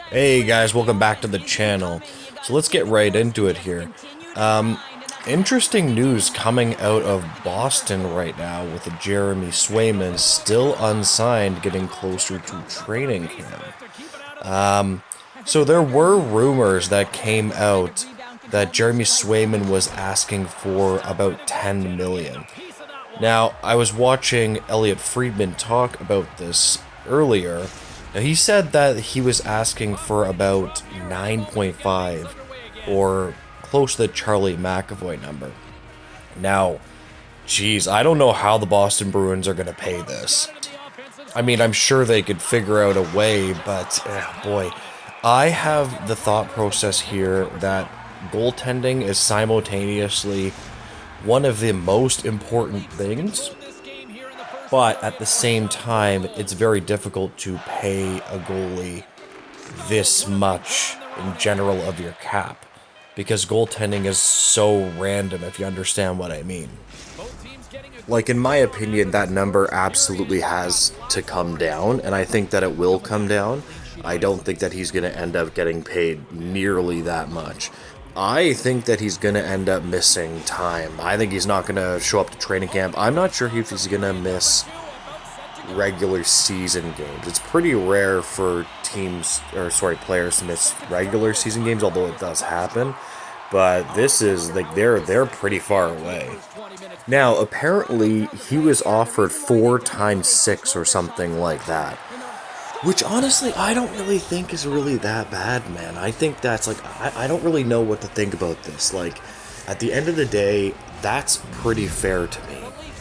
Hey guys, welcome back to the channel. So let's get right into it here. Interesting news coming out of Boston right now with Jeremy Swayman still unsigned, getting closer to training camp. So there were rumors that came out that Jeremy Swayman was asking for about 10 million. Now, I was watching Elliot Friedman talk about this earlier. Now, he said that he was asking for about 9.5 or close to the Charlie McAvoy number. Now, geez, I don't know how the Boston Bruins are going to pay this. I mean, I'm sure they could figure out a way, but boy, I have the thought process here that goaltending is simultaneously one of the most important things, but at the same time, it's very difficult to pay a goalie this much in general of your cap because goaltending is so random, if you understand what I mean. Like, in my opinion, that number absolutely has to come down, and I think that it will come down. I don't think that he's going to end up getting paid nearly that much. I think that he's going to end up missing time. I think he's not going to show up to training camp. I'm not sure if he's going to miss regular season games. It's pretty rare for players to miss regular season games, although it does happen. But this is like they're pretty far away. Now, apparently, he was offered 4 times 6 or something like that. Which, honestly, I don't really think is really that bad, man. I think that's, like, I don't really know what to think about this. Like, at the end of the day, that's pretty fair to me,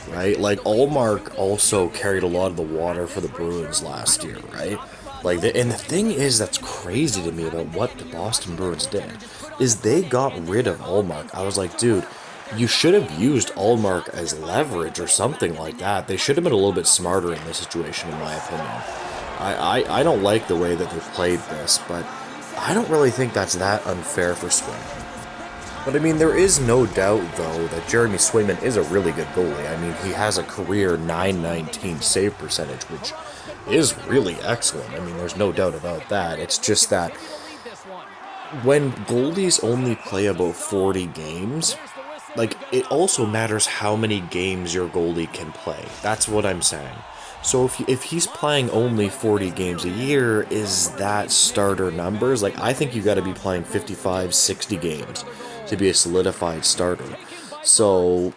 right? Like, Allmark also carried a lot of the water for the Bruins last year, right? Like, and the thing is that's crazy to me about what the Boston Bruins did is they got rid of Allmark. I was like, dude, you should have used Allmark as leverage or something like that. They should have been a little bit smarter in this situation, in my opinion. I don't like the way that they played this, but I don't really think that's that unfair for Swayman. But I mean, there is no doubt, though, that Jeremy Swayman is a really good goalie. I mean, he has a career .919 save percentage, which is really excellent. I mean, there's no doubt about that. It's just that when goalies only play about 40 games, like, it also matters how many games your goalie can play. That's what I'm saying. So if he's playing only 40 games a year, is that starter numbers? Like, I think you got to be playing 55, 60 games to be a solidified starter. So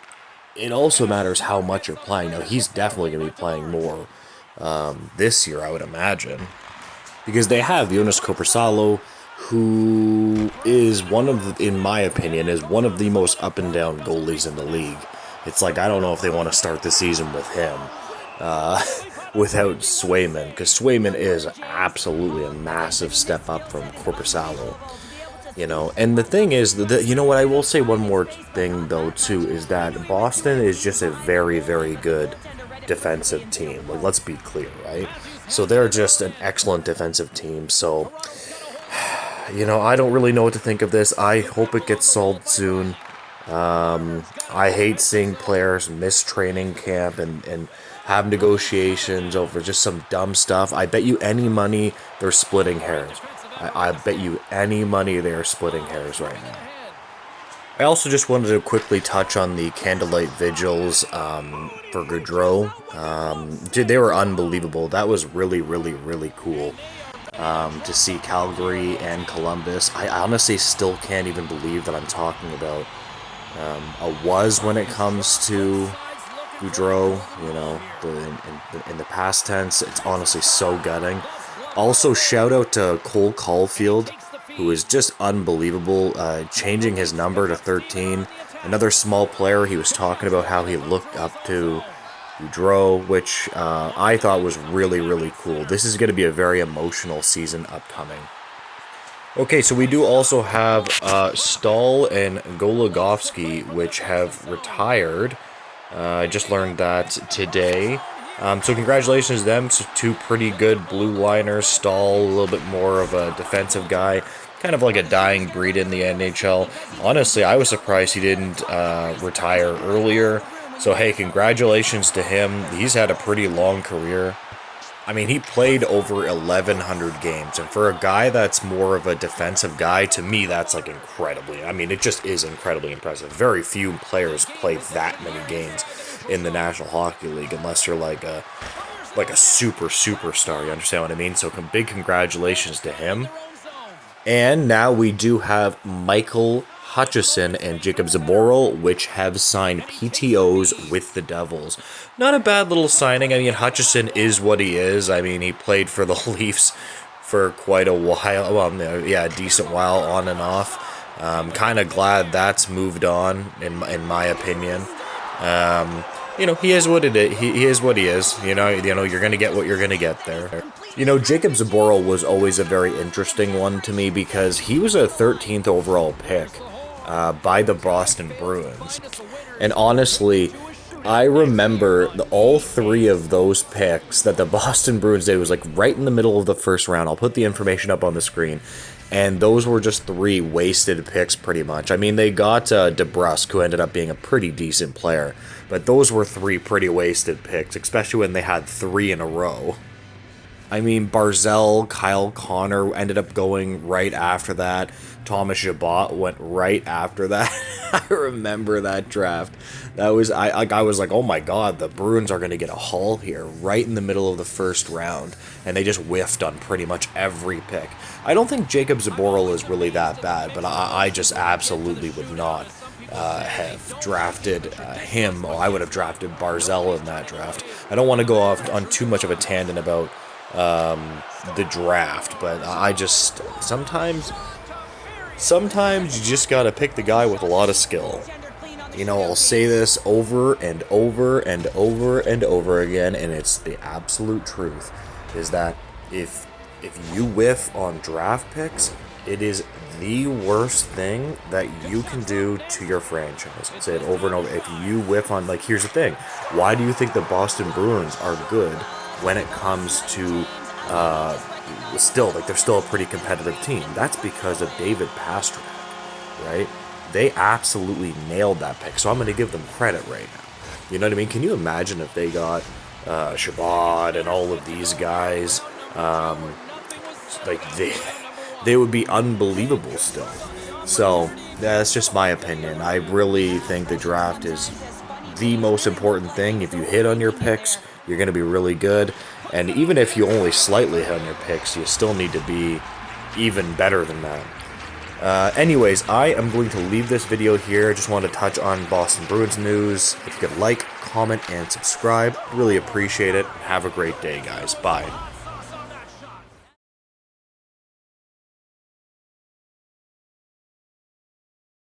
it also matters how much you're playing. Now, he's definitely going to be playing more this year, I would imagine. Because they have Jonas Korpisalo, who is in my opinion, is one of the most up and down goalies in the league. It's like, I don't know if they want to start the season with him without Swayman, because Swayman is absolutely a massive step up from Korpisalo. You know, and the thing is, you know what, I will say one more thing, though, too, is that Boston is just a very, very good defensive team. Like, let's be clear, right? So they're just an excellent defensive team, so, you know, I don't really know what to think of this. I hope it gets solved soon. I hate seeing players miss training camp and have negotiations over just some dumb stuff. I bet you any money they're splitting hairs. I bet you any money they are splitting hairs right now. I also just wanted to quickly touch on the candlelight vigils for Gaudreau. They were unbelievable. That was really, really, really cool to see Calgary and Columbus. I honestly still can't even believe that I'm talking about a was when it comes to Gaudreau. You know, in the past tense, it's honestly so gutting. Also, shout out to Cole Caulfield, who is just unbelievable, changing his number to 13. Another small player, he was talking about how he looked up to Gaudreau, which I thought was really, really cool. This is going to be a very emotional season upcoming. Okay, so we do also have Stahl and Goligoski, which have retired. I just learned that today. So congratulations to them, two pretty good blue liners. Stahl, a little bit more of a defensive guy, kind of like a dying breed in the NHL. Honestly, I was surprised he didn't retire earlier. So hey, congratulations to him. He's had a pretty long career. I mean, he played over 1,100 games, and for a guy that's more of a defensive guy, to me, that's like incredibly. I mean, it just is incredibly impressive. Very few players play that many games in the National Hockey League, unless you're like a superstar. You understand what I mean? So, big congratulations to him. And now we do have Michael Hutchison and Jacob Zaboral, which have signed PTOs with the Devils. Not a bad little signing. I mean, Hutchison is what he is. I mean, he played for the Leafs for quite a while. Well, yeah, a decent while on and off. Kind of glad that's moved on, in my opinion. You know, he is what it is. He is what he is. You know, you're gonna get what you're gonna get there. You know, Jacob Zaboral was always a very interesting one to me because he was a 13th overall pick by the Boston Bruins, and honestly, I remember all three of those picks that the Boston Bruins did was like right in the middle of the first round. I'll put the information up on the screen. And those were just three wasted picks, pretty much. I mean, they got DeBrusk, who ended up being a pretty decent player. But those were three pretty wasted picks, especially when they had three in a row. I mean, Barzell, Kyle Connor ended up going right after that. Thomas Chabot went right after that. I remember that draft. That was I was like, oh my god, the Bruins are going to get a haul here right in the middle of the first round, and they just whiffed on pretty much every pick. I don't think Jacob Zaboral is really that bad, but I just absolutely would not have drafted him. Or I would have drafted Barzell in that draft. I don't want to go off on too much of a tangent about the draft, but I just sometimes you just gotta pick the guy with a lot of skill. You know, I'll say this over and over and over and over again, and it's the absolute truth, is that if you whiff on draft picks, it is the worst thing that you can do to your franchise. I'll say it over and over. If you whiff on, like, here's the thing. Why do you think the Boston Bruins are good when it comes to they're still a pretty competitive team? That's because of David Pastrnak, right? They absolutely nailed that pick, so I'm going to give them credit right now. You know what I mean? Can you imagine if they got Chabot and all of these guys? They would be unbelievable still. So that's just my opinion. I really think the draft is the most important thing. If you hit on your picks, you're going to be really good. And even if you only slightly hit on your picks, you still need to be even better than that. Anyways, I am going to leave this video here. I just want to touch on Boston Bruins news. If you could like, comment, and subscribe, really appreciate it. Have a great day, guys. Bye.